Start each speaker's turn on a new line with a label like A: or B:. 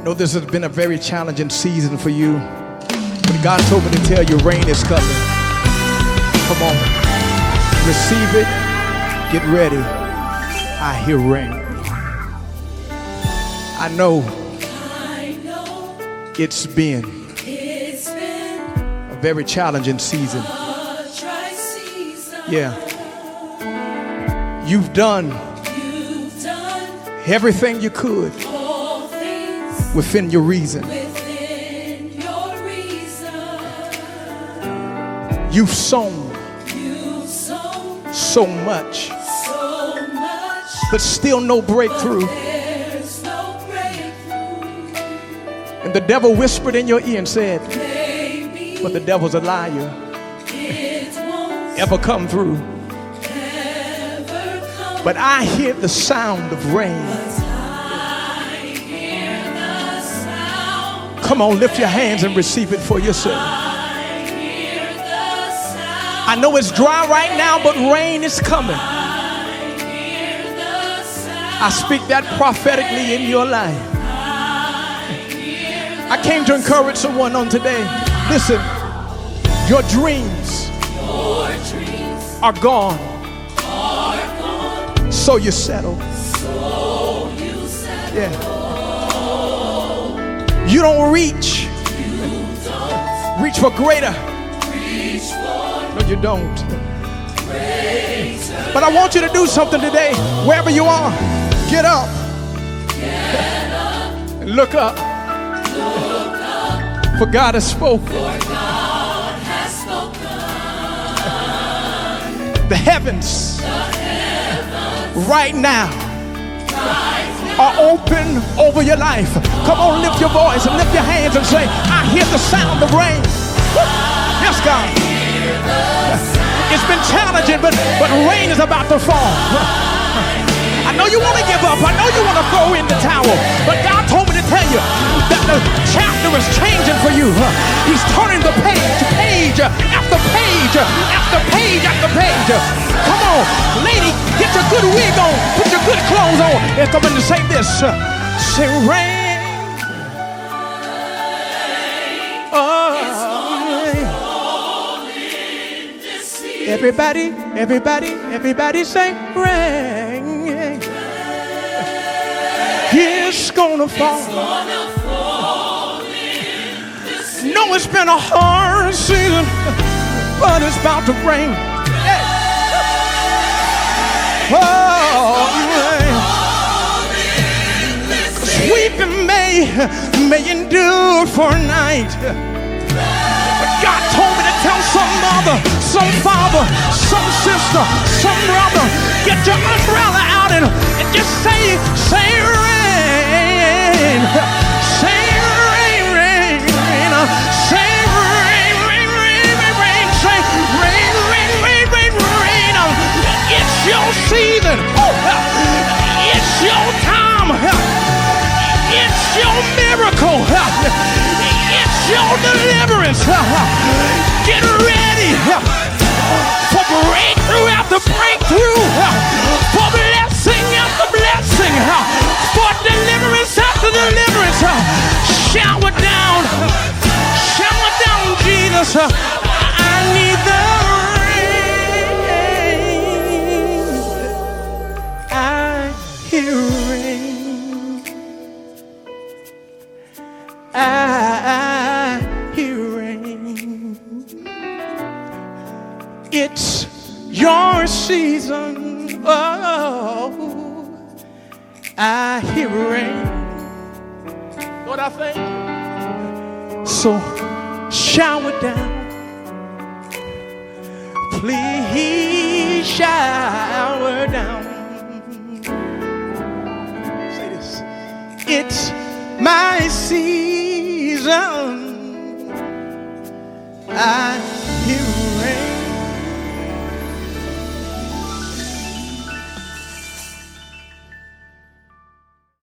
A: know this has been a very challenging season for you, but God told me to tell you rain is coming. Come on, receive it, get ready. I hear rain. I know it's been a very challenging season. Yeah, you've done everything you could within your reason. You've sown so much, but still no breakthrough. And the devil whispered in your ear and said, but the devil's a liar. Ever come through. But I hear the sound of rain. Come on, lift your hands and receive it for yourself. I know it's dry right now, but rain is coming. I speak that prophetically in your life. I came to encourage someone on today. Listen, your dreams are gone. So you settle. Yeah. You don't reach for greater. No, you don't. But I want you to do something today. Wherever you are, get up. And look up. For God has spoken. The heavens right now are open over your life. Come on, lift your voice and lift your hands and say, I hear the sound of rain. Yes, God. It's been challenging, but rain is about to fall. I know you want to give up. I know you want to throw in the towel. But God told me to tell you that the chapter is changing for you. He's turning the page after page after page after page. Come on, lady, get your good wig on. Put your good clothes on. And come in and say this. Say rain. Oh, everybody say rain. It's gonna fall. No, it's been a hard season, but it's about to rain. Oh, weeping may endure for a night. God told me to tell some mother, some father, some sister, some brother, get your umbrella out and just say rain. Say rain, rain, rain. Say rain, rain, rain, rain, rain. Say rain, rain, rain, rain, rain. It's your season. It's your time. It's your miracle. It's your deliverance. Get ready for breakthrough after breakthrough, for blessing after blessing, for deliverance after deliverance. Shower down, Jesus. I need the rain. I hear rain. I hear rain. It's your season. Oh, I hear rain. Lord, I thank you. So shower down. Please shower down. Say this. It's my season. I